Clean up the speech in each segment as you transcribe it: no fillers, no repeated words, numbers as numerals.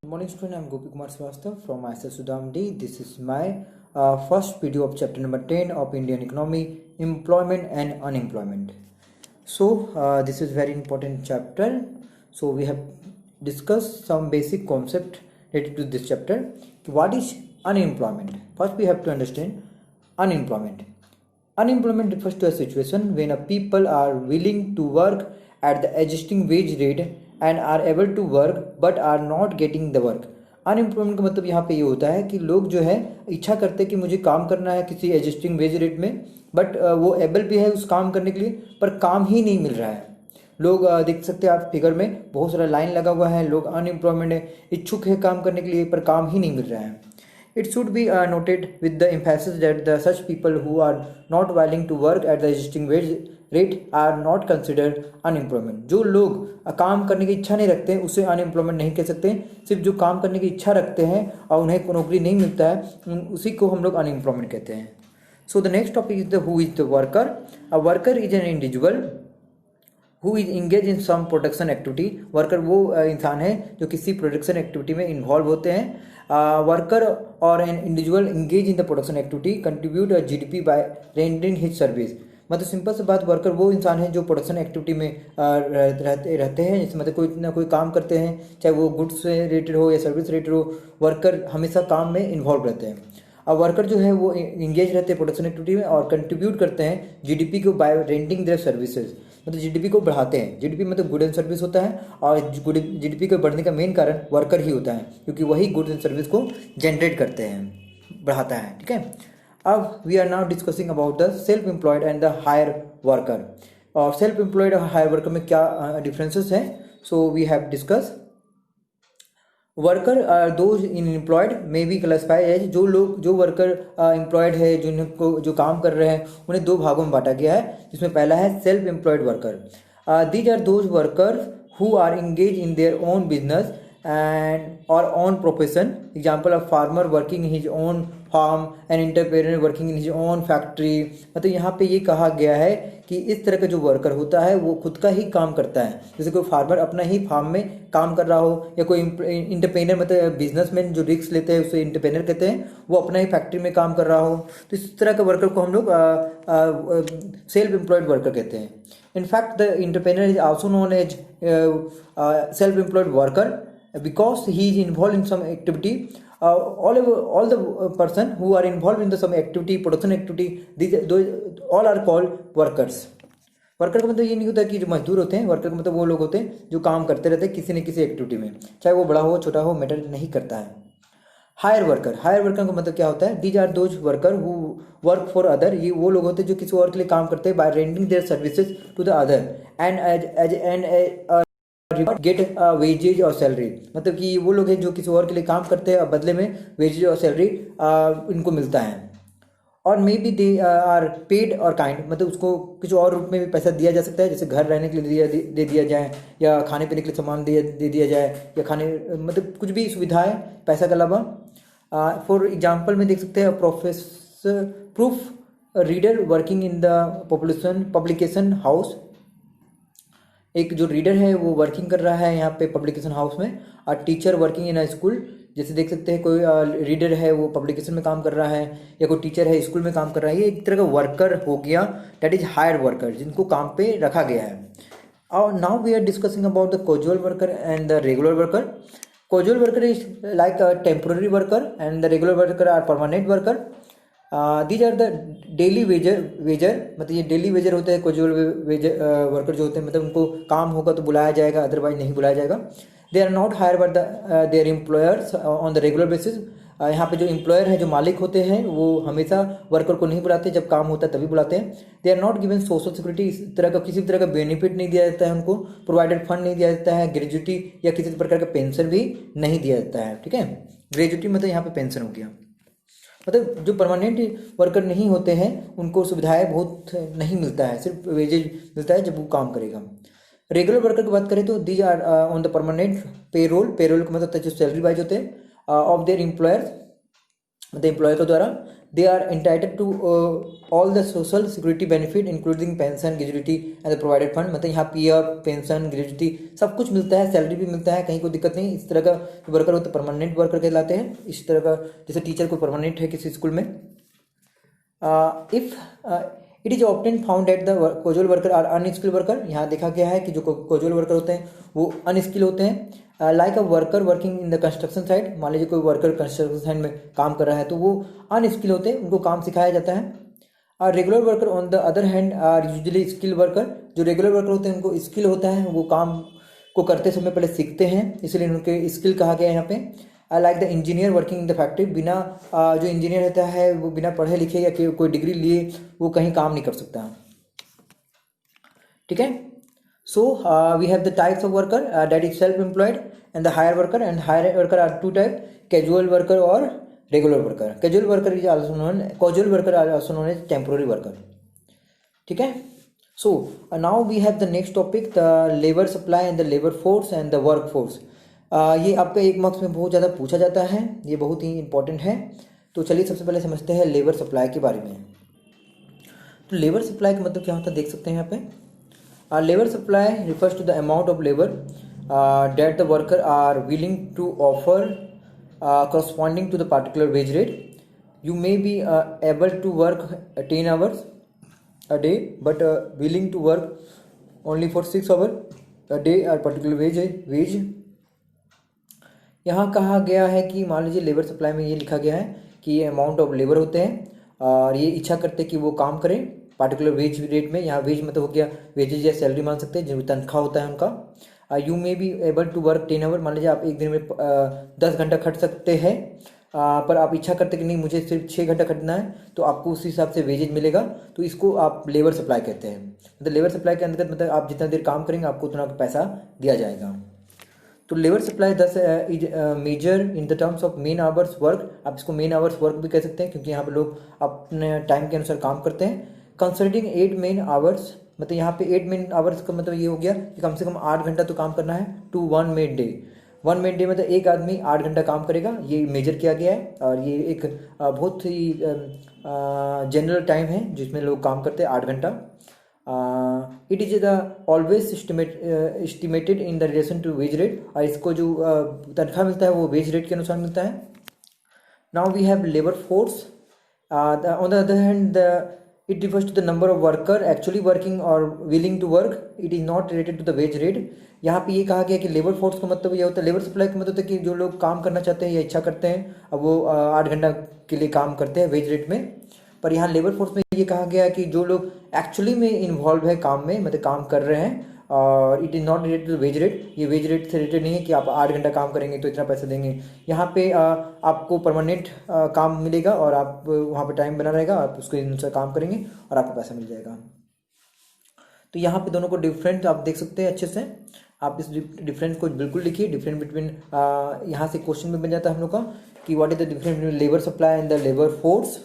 Good morning student, I am Gopi Kumar Srivastav from ISS Sudham D. This is my first video of chapter number 10 of Indian economy, employment and unemployment. So this is very important chapter. So we have discussed some basic concept related to this chapter. What is unemployment? First we have to understand unemployment. Unemployment refers to a situation when a people are willing to work at the existing wage rate and are able to work but are not getting the work. Unemployment का मतलब यहाँ पे ये होता है कि लोग जो है इच्छा करते हैं कि मुझे काम करना है किसी एग्जिस्टिंग वेज रेट में, बट वो एबल भी है उस काम करने के लिए, पर काम ही नहीं मिल रहा है. लोग देख सकते हैं आप फिगर में बहुत सारा लाइन लगा हुआ है. लोग अनएम्प्लॉयमेंट है, इच्छुक है काम करने के लिए पर काम ही नहीं मिल रहा है. It should be noted with the emphasis that such people who are not willing to work at the existing wage rate are not considered unemployment. जो लोग काम करने की इच्छा नहीं रखते हैं उसे अनएम्प्लॉयमेंट नहीं कह सकते. सिर्फ जो काम करने की इच्छा रखते हैं और उन्हें नौकरी नहीं मिलता है उसी को हम लोग अनएम्प्लॉयमेंट कहते हैं. So the next topic is the who is the worker. A worker is an individual who is engage in some production activity. Worker वो इंसान है जो किसी प्रोडक्शन एक्टिविटी में इन्वॉल्व होते हैं. वर्कर और an individual engage in the production activity contribute GDP bye rendering his service. मतलब सिंपल सी बात, वर्कर वो इंसान है जो प्रोडक्शन एक्टिविटी में रहते हैं. जैसे मतलब कोई ना कोई काम करते हैं, चाहे वो गुड्स से रिलेटेड हो या सर्विस रिलेटेड हो, वर्कर हमेशा काम में इन्वॉल्व रहते हैं. अब वर्कर जो है वो इंगेज रहते हैं प्रोडक्शन एक्टिविटी में और कंट्रीब्यूट करते हैं जीडीपी को बाय रेंटिंग देयर सर्विसेज. मतलब जीडीपी को बढ़ाते हैं. जीडीपी मतलब गुड एंड सर्विस होता है और जीडीपी को बढ़ने का मेन कारण वर्कर ही होता है क्योंकि वही गुड्स एंड सर्विस को जनरेट करते हैं, बढ़ाता है. ठीक है. अब we are now discussing about the self employed and the hire worker. और सेल्फ एम्प्लॉयड और हायर वर्कर में क्या डिफरेंसेस हैं? So we have discuss worker those in employed में बी क्लासिफाइड एज. जो वर्कर एम्प्लॉयड है, जो काम कर रहे हैं, उन्हें दो भागों में बांटा गया है. जिसमें पहला है self employed worker. These are those worker who are engage in their own business and or own profession. Example of farmer working in his own farm and entrepreneur working in his own factory. मतलब यहाँ पे ये कहा गया है कि इस तरह का जो वर्कर होता है वो खुद का ही काम करता है. जैसे कोई फार्मर अपना ही फार्म में काम कर रहा हो या कोई इंटरप्रेनर मतलब बिजनेसमैन जो रिस्क लेते हैं उसे इंटरप्रेनर कहते हैं, वो अपना ही फैक्ट्री में काम कर रहा हो. तो इस तरह का वर्कर को हम लोग सेल्फ एम्प्लॉयड वर्कर कहते हैं. In fact the entrepreneur is also known as self employed worker because he is involved in some activity. All the person who are involved in the some activity, production activity, those all are called workers. Worker का मतलब ये नहीं होता कि जो मजदूर होते हैं. वर्कर का मतलब वो लोग होते हैं जो काम करते रहते हैं किसी न किसी एक्टिविटी में, चाहे वो बड़ा हो छोटा हो, मैटर नहीं करता है. Higher worker. हायर वर्कर का मतलब क्या होता है? These are those worker who work for other. ये वो लोग होते हैं जो किसी और के लिए काम करते हैं by rendering their services to the other and get wages और सैलरी. मतलब कि वो लोग हैं जो किसी और के लिए काम करते हैं और बदले में वेजेज और सैलरी इनको मिलता है. और may be they are paid और काइंड, मतलब उसको किसी और रूप में भी पैसा दिया जा सकता है. जैसे घर रहने के लिए दे दिया जाए या खाने पीने के लिए सामान दे दिया जाए या खाने मतलब कुछ भी सुविधाएं पैसा के अलावा. फॉर एग्जाम्पल में देख सकते हैं professor proof reader working in the publication house. एक जो रीडर है वो वर्किंग कर रहा है यहाँ पे पब्लिकेशन हाउस में. और teacher working in a school. जैसे देख सकते हैं कोई रीडर है वो पब्लिकेशन में काम कर रहा है या कोई टीचर है स्कूल में काम कर रहा है. ये एक तरह का वर्कर हो गया, दैट इज हायर वर्कर, जिनको काम पे रखा गया है. और now we are discussing about the casual worker and the regular worker. Casual worker is like a temporary worker and the regular worker are permanent worker. These are the daily wager. मतलब ये daily Vaser होते हैं casual Vaser worker जो होते हैं, मतलब उनको काम होगा तो बुलाया जाएगा, अदरवाइज नहीं बुलाया जाएगा. They are not hire by their employers on the regular basis. यहाँ पे जो एम्प्लॉयर है, जो मालिक होते हैं, वो हमेशा वर्कर को नहीं बुलाते, जब काम होता है तभी बुलाते हैं. They are not given social security. इस तरह का किसी तरह का बेनिफिट नहीं दिया जाता है उनको. प्रोवाइडेड फंड नहीं दिया जाता है. ग्रेजुटी या किसी प्रकार का पेंशन भी नहीं दिया जाता है. ठीक है. ग्रेजुटी मतलब यहाँ पे पेंशन हो गया. मतलब जो परमानेंट वर्कर नहीं होते हैं उनको सुविधाएं बहुत नहीं मिलता है, सिर्फ वेजेज मिलता है जब वो काम करेगा. रेगुलर वर्कर की बात करें तो these are on the permanent payroll. Payroll का मतलब जो सैलरी वाइज होते हैं ऑफ देयर एम्प्लॉयर्स. मतलब एम्प्लॉय के द्वारा, they are entitled to all the social security benefit including pension, gratuity and the provided fund. मतलब यहाँ पीएफ, पेंशन, ग्रेजुटी सब कुछ मिलता है, सैलरी भी मिलता है, कहीं कोई दिक्कत नहीं। इस तरह का वर्कर होता है परमानेंट वर्कर कहलाते हैं। इस तरह का जैसे टीचर को परमानेंट है किसी स्कूल में। If it is often found at the casual worker are unskilled worker, यहाँ देखा गया है कि जो कैजुअल वर्कर होते हैं वो अनस्किल होते हैं। Like a worker working in the construction site, मान लीजिए कोई वर्कर कंस्ट्रक्शन साइट में काम कर रहा है तो वो अनस्किल होते हैं, उनको काम सिखाया जाता है। Regular worker on the other hand are usually skill worker, जो रेगुलर वर्कर होते हैं उनको स्किल होता है, वो काम को करते समय पहले सीखते हैं, इसलिए उनके स्किल कहा गया है यहाँ पे। Like the engineer working in the factory, बिना जो इंजीनियर रहता है वो बिना पढ़े लिखे या कोई डिग्री लिए वो कहीं काम नहीं कर सकता। ठीक है। So we have the types of worker that is self employed and the hire worker, and hire worker are two type, casual worker और regular worker. Casual worker is also known as temporary worker. ठीक है। So now we have the next topic, the labour supply and the labour force and the work force. ये आपका एक marks में बहुत ज़्यादा पूछा जाता है, ये बहुत ही इंपॉर्टेंट है। तो चलिए सबसे पहले समझते हैं लेबर सप्लाई के बारे में। तो लेबर सप्लाई का मतलब क्या होता है देख सकते हैं यहाँ पे। Labour supply refers to the amount of labour that the worker are willing to offer corresponding to the particular wage rate. You may be able to work 10 hours a day but willing to work only for 6 hours a day at particular wage. यहाँ कहा गया है कि मान लीजिए labour supply में ये लिखा गया है कि ये अमाउंट ऑफ लेबर होते हैं और ये इच्छा करते हैं कि वो काम करें पार्टिकुलर वेज रेट में। यहाँ वेज मतलब हो गया वेजेज या सैलरी मान सकते हैं, जो तनख्वाह होता है उनका। You may be able to work 10 hour, मान लीजिए आप एक दिन में 10 घंटा खट सकते हैं, पर आप इच्छा करते कि नहीं मुझे सिर्फ 6 घंटा खटना है, तो आपको उस हिसाब से वेजेज मिलेगा। तो इसको आप लेबर सप्लाई कहते हैं। मतलब लेबर सप्लाई के अंतर्गत मतलब आप जितना देर काम करेंगे आपको उतना पैसा दिया जाएगा। तो labour supply thus is measured in the terms of man hours work. आप इसको मेन आवर्स वर्क भी कह सकते हैं क्योंकि यहाँ पे लोग अपने टाइम के अनुसार काम करते हैं। कंसिडरिंग 8 मेन आवर्स, मतलब यहाँ पे 8 मेन आवर्स का मतलब ये हो गया कि कम से कम 8 घंटा तो काम करना है। To 1 man day, 1 man day मतलब एक आदमी 8 घंटा काम करेगा, ये मेजर किया गया है। और ये एक बहुत ही जनरल टाइम है जिसमें लोग काम करते हैं 8 घंटा। It is the always estimated in the relation to wage rate, और इसको जो तनख्वाह मिलता है वो वेज रेट के अनुसार मिलता है। Now we have labour force. On the other hand it refers to the number of worker actually working or willing to work. It is not related to the wage rate. यहाँ पे ये कहा गया कि लेबर फोर्स का मतलब ये होता है, लेबर सप्लाई का मतलब होता है कि जो लोग काम करना चाहते हैं या इच्छा करते हैं अब वो 8 घंटा के लिए काम करते हैं वेज रेट में। पर यहाँ लेबर फोर्स में ये कहा गया कि जो लोग एक्चुअली में इन्वॉल्व है काम में, मतलब काम कर रहे हैं, और it is not related to wage rate. ये वेज रेट से रिलेटेड नहीं है कि आप 8 घंटा काम करेंगे तो इतना पैसा देंगे। यहाँ पे आपको परमानेंट काम मिलेगा और आप वहाँ पे टाइम बना रहेगा, आप उसके अनुसार काम करेंगे और आपको पैसा मिल जाएगा। तो यहाँ पे दोनों को डिफरेंट आप देख सकते हैं अच्छे से। आप इस डिफरेंस को बिल्कुल लिखिए, डिफरेंस बिटवीन, यहाँ से क्वेश्चन में बन जाता है हम लोग का कि what is the difference between labour supply and the labour force.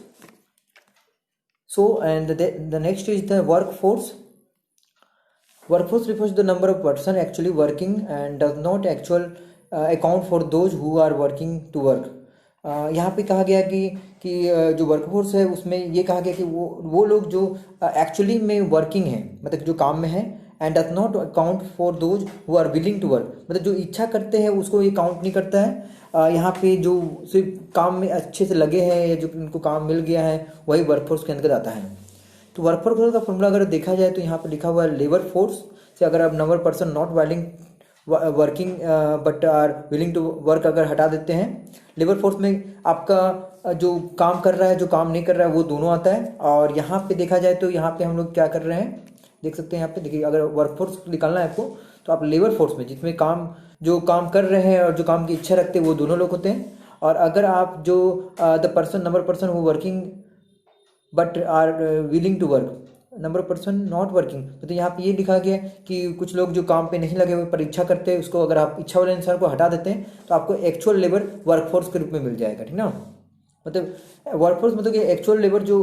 So and the next is the work force. Workforce refers to the number of person actually working and does not actual account for those who are working to work. यहाँ पे कहा गया कि जो workforce है उसमें ये कहा गया कि वो लोग जो एक्चुअली में वर्किंग है, मतलब जो काम में है, and does not account for those who are willing to work, मतलब जो इच्छा करते हैं उसको ये काउंट नहीं करता है। यहाँ पे जो सिर्फ काम में अच्छे से लगे हैं या जो उनको काम मिल गया है वही वर्कफोर्स के अंतर्गत आता है। तो वर्कफोर्स का फॉर्मूला अगर देखा जाए तो यहाँ पे लिखा हुआ है लेबर फोर्स से अगर आप number person not working but are willing to work अगर हटा देते हैं, लेबर फोर्स में आपका जो काम कर रहा है जो काम नहीं कर रहा है वो दोनों आता है। और यहाँ पे देखा जाए तो यहाँ पे हम लोग क्या कर रहे हैं देख सकते हैं। यहाँ पे देखिए, अगर वर्कफोर्स निकालना है आपको तो आप लेबर फोर्स में जिसमें जो काम कर रहे हैं और जो काम की इच्छा रखते हैं वो दोनों लोग होते हैं। और अगर आप जो द पर्सन नंबर पर्सन वो working but are willing to work, number person not working, तो यहाँ पे ये लिखा गया कि कुछ लोग जो काम पे नहीं लगे हुए पर इच्छा करते हैं, उसको अगर आप इच्छा वाले इंसान को हटा देते हैं तो आपको एक्चुअल लेबर वर्कफोर्स के रूप में मिल जाएगा। ठीक ना। मतलब वर्कफोर्स मतलब कि एक्चुअल लेबर जो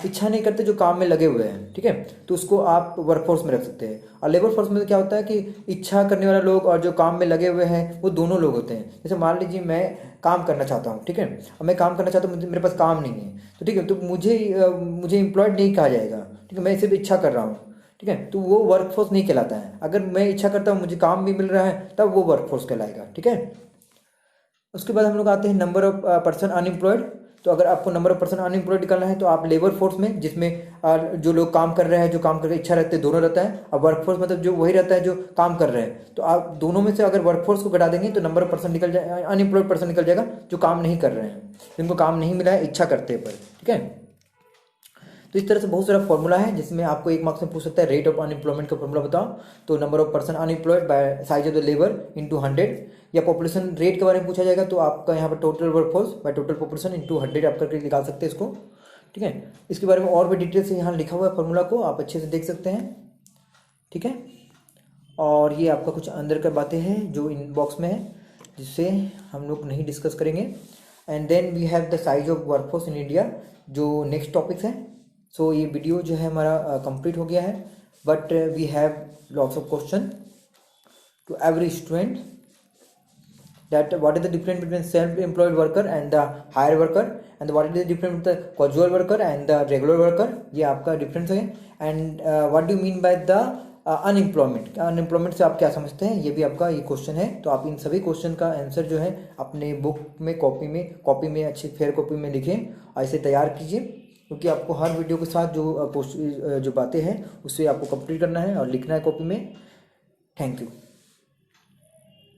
इच्छा नहीं करते, जो काम में लगे हुए हैं, ठीक है, तो उसको आप वर्कफोर्स में रख सकते हैं। और लेबर फोर्स में क्या होता है कि इच्छा करने वाला लोग और जो काम में लगे हुए हैं वो दोनों लोग होते हैं। जैसे मान लीजिए मैं काम करना चाहता हूँ, ठीक है, और मैं काम करना चाहता हूँ, मेरे पास काम नहीं है, तो ठीक है, तो मुझे एम्प्लॉयड नहीं कहा जाएगा, ठीक है, मैं सिर्फ इच्छा कर रहा हूँ, ठीक है, तो वो वर्कफोर्स नहीं कहलाता है। अगर मैं इच्छा करता हूँ, मुझे काम भी मिल रहा है, तब वो वर्कफोर्स कहलाएगा, ठीक है। उसके बाद हम लोग आते हैं नंबर ऑफ पर्सन अनएम्प्लॉयड। तो अगर आपको नंबर ऑफ पर्सन अनएम्प्लॉयड निकालना है तो आप लेबर फोर्स में, जिसमें जो लोग काम कर रहे हैं, जो काम करके इच्छा रखते हैं, दोनों रहता है। और वर्क फोर्स मतलब जो वही रहता है जो काम कर रहे हैं। तो आप दोनों में से अगर वर्क फोर्स को घटा देंगे तो नंबर ऑफ पर्सन निकल जाए, अनएम्प्लॉयड पर्सन निकल जाएगा, जो काम नहीं कर रहे हैं, जिनको काम नहीं मिला है इच्छा करते पर, ठीक है। तो इस तरह से बहुत सारा फॉर्मूला है जिसमें आपको एक मार्क्स में पूछ सकता है रेट ऑफ अनएम्प्लॉयमेंट का फॉर्मूला बताओ। तो number of person unemployed bye size of the labour into 100, या पॉपुलेशन रेट के बारे में पूछा जाएगा तो आपका यहाँ पर total workforce by total population into 100 आप करके निकाल सकते हैं इसको, ठीक है। इसके बारे में और भी डिटेल से यहाँ लिखा हुआ है फॉर्मूला को, आप अच्छे से देख सकते हैं, ठीक है। और ये आपका कुछ अंदर का बातें हैं जो इन बॉक्स में है, जिससे हम लोग नहीं डिस्कस करेंगे। And then we have the size of workforce in India, जो नेक्स्ट टॉपिक्स हैं। सो ये वीडियो जो है हमारा कंप्लीट हो गया है, but we have lots of question to every student, that what is the difference between self-employed worker and the hire worker, and what is the difference between the casual worker and the regular worker, ये आपका difference है। And what do you mean by the unemployment से आप क्या समझते हैं, ये भी आपका ये क्वेश्चन है। तो आप इन सभी क्वेश्चन का आंसर जो है अपने बुक में कॉपी में अच्छी फेयर कॉपी में लिखें, ऐसे तैयार कीजिए, क्योंकि आपको हर वीडियो के साथ जो बातें हैं उससे आपको कंप्लीट करना है और लिखना है कॉपी में। Thank you.